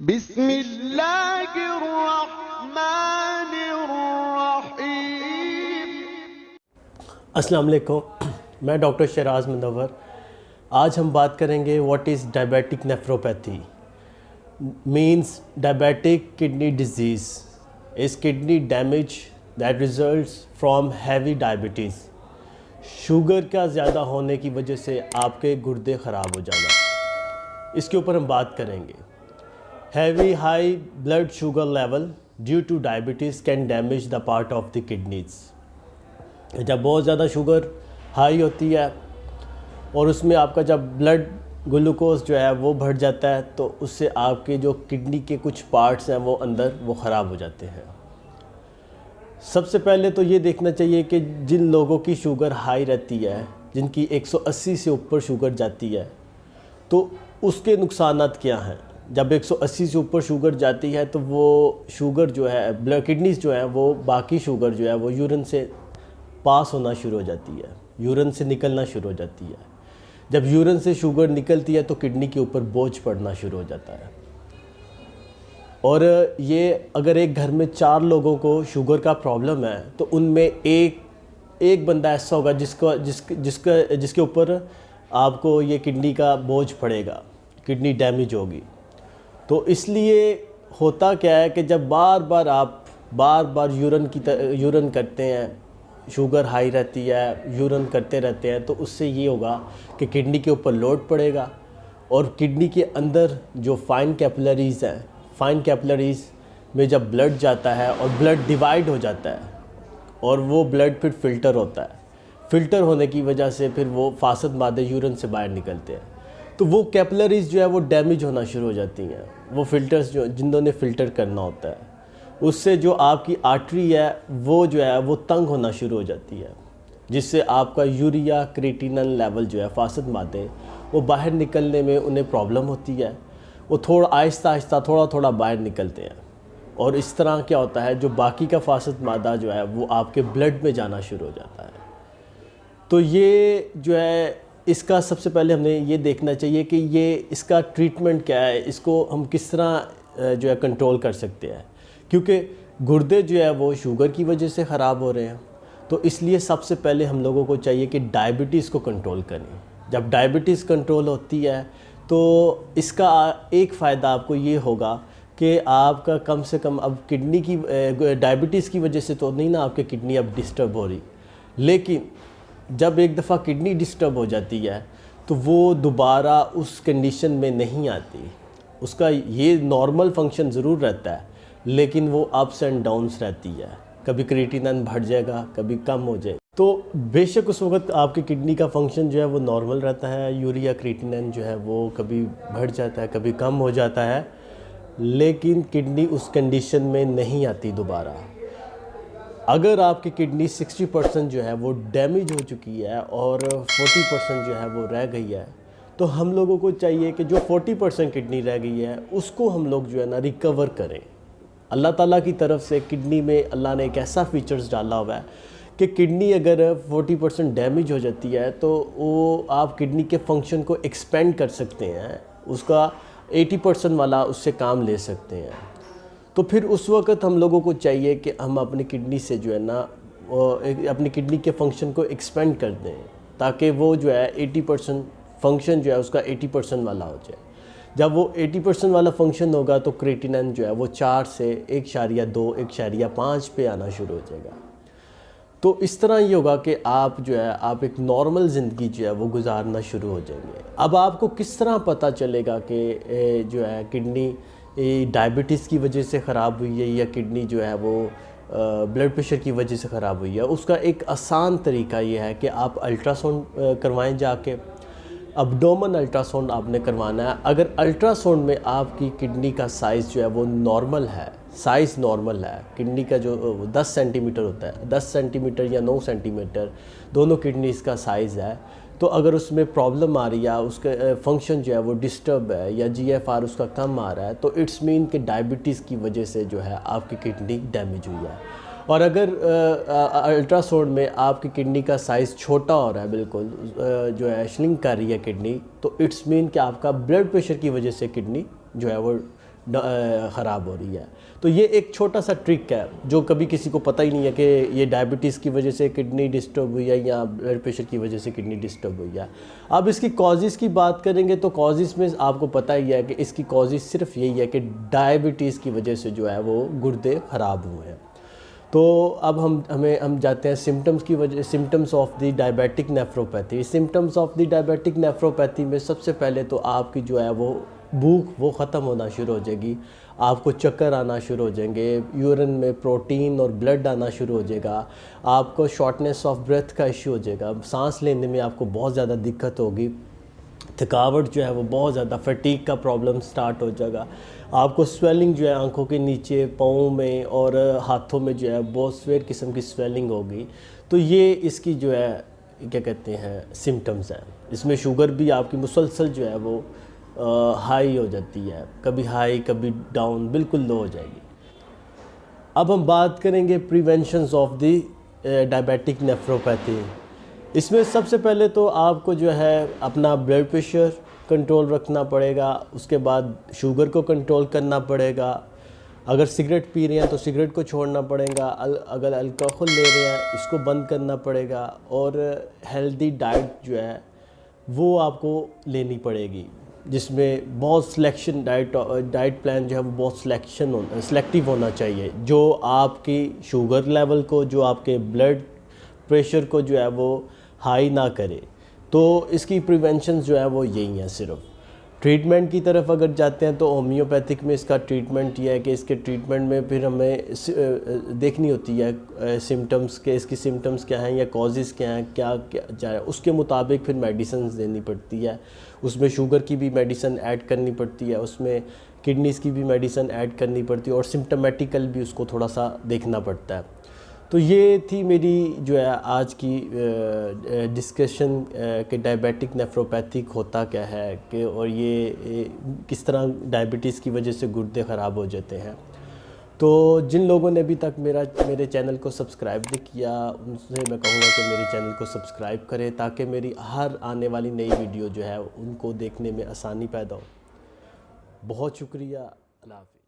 बिस्मिल्लाहिर्रहमानिर्रहीम। अस्सलाम वालेकुम, मैं डॉक्टर शराज मुनव्वर। आज हम बात करेंगे what is diabetic nephropathy. Means diabetic kidney disease is kidney damage that results from heavy diabetes. Sugar का ज़्यादा होने की वजह से आपके गुर्दे ख़राब हो जाना, इसके ऊपर हम बात करेंगे। Heavy high blood sugar level due two diabetes can damage the part of the kidneys. जब बहुत ज़्यादा शुगर हाई होती है और उसमें आपका जब ब्लड ग्लूकोज जो है वो बढ़ जाता है, तो उससे आपके जो किडनी के कुछ पार्ट्स हैं वो अंदर वो ख़राब हो जाते हैं। सबसे पहले तो ये देखना चाहिए कि जिन लोगों की शुगर हाई रहती है, जिनकी 180 से ऊपर शुगर जाती है, तो उसके नुकसानात क्या हैं। जब 180 से ऊपर शुगर जाती है तो वो शुगर जो है ब्लड किडनीज जो है वो बाकी शुगर जो है वो यूरिन से पास होना शुरू हो जाती है, यूरिन से निकलना शुरू हो जाती है। जब यूरिन से शुगर निकलती है तो किडनी के ऊपर बोझ पड़ना शुरू हो जाता है। और ये अगर एक घर में 4 लोगों को शुगर का प्रॉब्लम है तो उनमें एक बंदा ऐसा होगा जिसके ऊपर आपको ये किडनी का बोझ पड़ेगा, किडनी डैमेज होगी। तो इसलिए होता क्या है कि जब बार बार यूरिन करते हैं, शुगर हाई रहती है, यूरिन करते रहते हैं, तो उससे ये होगा कि किडनी के ऊपर लोड पड़ेगा और किडनी के अंदर जो फाइन कैपिलरीज़ हैं, फाइन कैपिलरीज़ में जब ब्लड जाता है और ब्लड डिवाइड हो जाता है और वो ब्लड फिर फ़िल्टर होता है। फ़िल्टर होने की वजह से फिर वो फासद मादे यूरिन से बाहर निकलते हैं, तो वो कैपिलरीज़ जो है वो डैमेज होना शुरू हो जाती हैं। वो फ़िल्टर्स जिन्होंने फ़िल्टर करना होता है, उससे जो आपकी आर्टरी है वो जो है वो तंग होना शुरू हो जाती है, जिससे आपका यूरिया क्रिएटिनिन लेवल जो है फासद मादे वो बाहर निकलने में उन्हें प्रॉब्लम होती है। वो थोड़ा आहिस्ता थोड़ा बाहर निकलते हैं और इस तरह क्या होता है, जो बाकी का फासद मादा जो है वो आपके ब्लड में जाना शुरू हो जाता है। तो ये जो है इसका सबसे पहले हमने ये देखना चाहिए कि ये इसका ट्रीटमेंट क्या है, इसको हम किस तरह जो है कंट्रोल कर सकते हैं, क्योंकि गुर्दे जो है वो शुगर की वजह से ख़राब हो रहे हैं। तो इसलिए सबसे पहले हम लोगों को चाहिए कि डायबिटीज़ को कंट्रोल करें। जब डायबिटीज़ कंट्रोल होती है तो इसका एक फ़ायदा आपको ये होगा कि आपका कम से कम अब किडनी की डायबिटीज़ की वजह से तो नहीं ना आपकी किडनी अब डिस्टर्ब हो रही, लेकिन जब एक दफ़ा किडनी डिस्टर्ब हो जाती है तो वो दोबारा उस कंडीशन में नहीं आती। उसका ये नॉर्मल फंक्शन ज़रूर रहता है, लेकिन वो अप्स एंड डाउन्स रहती है। कभी क्रिएटिनिन बढ़ जाएगा, कभी कम हो जाएगा। तो बेशक उस वक्त आपकी किडनी का फंक्शन जो है वो नॉर्मल रहता है, यूरिया क्रिएटिनिन जो है वो कभी बढ़ जाता है, कभी कम हो जाता है, लेकिन किडनी उस कंडीशन में नहीं आती दोबारा। अगर आपकी किडनी 60% जो है वो डैमेज हो चुकी है और 40% जो है वो रह गई है, तो हम लोगों को चाहिए कि जो 40% किडनी रह गई है उसको हम लोग जो है ना रिकवर करें। अल्लाह ताला की तरफ से किडनी में अल्लाह ने एक ऐसा फीचर्स डाला हुआ है कि किडनी अगर 40% डैमेज हो जाती है तो वो आप किडनी के फंक्शन को एक्सपेंड कर सकते हैं, उसका 80% वाला उससे काम ले सकते हैं। तो फिर उस वक़्त हम लोगों को चाहिए कि हम अपनी किडनी से जो है ना अपनी किडनी के फंक्शन को एक्सपेंड कर दें, ताकि वो जो है 80% फंक्शन जो है उसका 80% वाला हो जाए। जब वो 80% वाला फंक्शन होगा तो क्रिएटिनिन जो है वो 4 से 1.2 1.5 पे आना शुरू हो जाएगा। तो इस तरह ये होगा कि आप जो है आप एक नॉर्मल ज़िंदगी जो है वो गुजारना शुरू हो जाएंगे। अब आपको किस तरह पता चलेगा कि जो है किडनी डायबिटीज़ की वजह से ख़राब हुई है या किडनी जो है वो ब्लड प्रेशर की वजह से ख़राब हुई है। उसका एक आसान तरीका ये है कि आप अल्ट्रासाउंड करवाएं जाके। अब्डोमेन अल्ट्रासाउंड आपने करवाना है। अगर अल्ट्रासाउंड में आपकी किडनी का साइज़ जो है वो नॉर्मल है, साइज़ नॉर्मल है, किडनी का जो 10 सेंटीमीटर होता है, 10 सेंटीमीटर या 9 सेंटीमीटर दोनों किडनीज़ का साइज़ है, तो अगर उसमें प्रॉब्लम आ रही है, उसका फंक्शन जो है वो डिस्टर्ब है या GFR उसका कम आ रहा है, तो इट्स मीन कि डायबिटीज़ की वजह से जो है आपकी किडनी डैमेज हुई है। और अगर अल्ट्रासाउंड में आपकी किडनी का साइज़ छोटा हो रहा है, बिल्कुल जो है श्रिंक कर रही है किडनी, तो इट्स मीन कि आपका ब्लड प्रेशर की वजह से किडनी जो है वो ख़राब हो रही है। तो ये एक छोटा सा ट्रिक है जो कभी किसी को पता ही नहीं है कि ये डायबिटीज़ की वजह से किडनी डिस्टर्ब हुई है या ब्लड प्रेशर की वजह से किडनी डिस्टर्ब हुई है। अब इसकी कॉजेज़ की बात करेंगे तो कॉजेज़ में आपको पता ही है कि इसकी कॉजेज़ सिर्फ यही है कि डायबिटीज़ की वजह से जो है वो गुर्दे ख़राब हुए हैं। तो अब हम जाते हैं symptoms of the diabetic nephropathy. Symptoms of the diabetic nephropathy में सबसे पहले तो आपकी जो है वो भूख वो ख़त्म होना शुरू हो जाएगी, आपको चक्कर आना शुरू हो जाएंगे, यूरिन में प्रोटीन और ब्लड आना शुरू हो जाएगा, आपको शॉर्टनेस ऑफ ब्रेथ का इश्यू हो जाएगा, सांस लेने में आपको बहुत ज़्यादा दिक्कत होगी, थकावट जो है वो बहुत ज़्यादा, फटीग का प्रॉब्लम स्टार्ट हो जाएगा, आपको स्वेलिंग जो है आंखों के नीचे, पाँव में और हाथों में जो है बहुत स्वेर किस्म की स्वेलिंग होगी। तो ये इसकी जो है क्या कहते हैं सिम्टम्स हैं। इसमें शुगर भी आपकी मुसलसल जो है वो हाई हो जाती है, कभी हाई कभी डाउन, बिल्कुल लो हो जाएगी। अब हम बात करेंगे preventions of the diabetic nephropathy. इसमें सबसे पहले तो आपको जो है अपना ब्लड प्रेशर कंट्रोल रखना पड़ेगा, उसके बाद शुगर को कंट्रोल करना पड़ेगा, अगर सिगरेट पी रहे हैं तो सिगरेट को छोड़ना पड़ेगा, अगर अल्कोहल ले रहे हैं इसको बंद करना पड़ेगा, और हेल्दी डाइट जो है वो आपको लेनी पड़ेगी, जिसमें बहुत सिलेक्शन डाइट प्लान जो है वो बहुत सिलेक्टिव होना चाहिए, जो आपकी शुगर लेवल को, जो आपके ब्लड प्रेशर को जो है वो हाई ना करे। तो इसकी प्रिवेंशन जो है वो यही है। सिर्फ ट्रीटमेंट की तरफ अगर जाते हैं तो होम्योपैथिक में इसका ट्रीटमेंट ये है कि इसके ट्रीटमेंट में फिर हमें देखनी होती है सिम्टम्स के, इसकी सिम्टम्स क्या हैं या कॉजेज़ क्या हैं, क्या क्या जाए, उसके मुताबिक फिर मेडिसिन देनी पड़ती है। उसमें शुगर की भी मेडिसिन ऐड करनी पड़ती है, उसमें किडनीज़ की भी मेडिसिन ऐड करनी पड़ती है, और सिम्टमेटिकल भी उसको थोड़ा सा देखना पड़ता है। तो ये थी मेरी जो है आज की डिस्कशन कि डायबिटिक नेफ्रोपैथिक होता क्या है कि, और ये किस तरह डायबिटीज़ की वजह से गुर्दे ख़राब हो जाते हैं। तो जिन लोगों ने अभी तक मेरे चैनल को सब्सक्राइब नहीं किया उनसे मैं कहूँगा कि मेरे चैनल को सब्सक्राइब करें, ताकि मेरी हर आने वाली नई वीडियो जो है उनको देखने में आसानी पैदा हो। बहुत शुक्रिया। अल्लाह हाफ़िज़।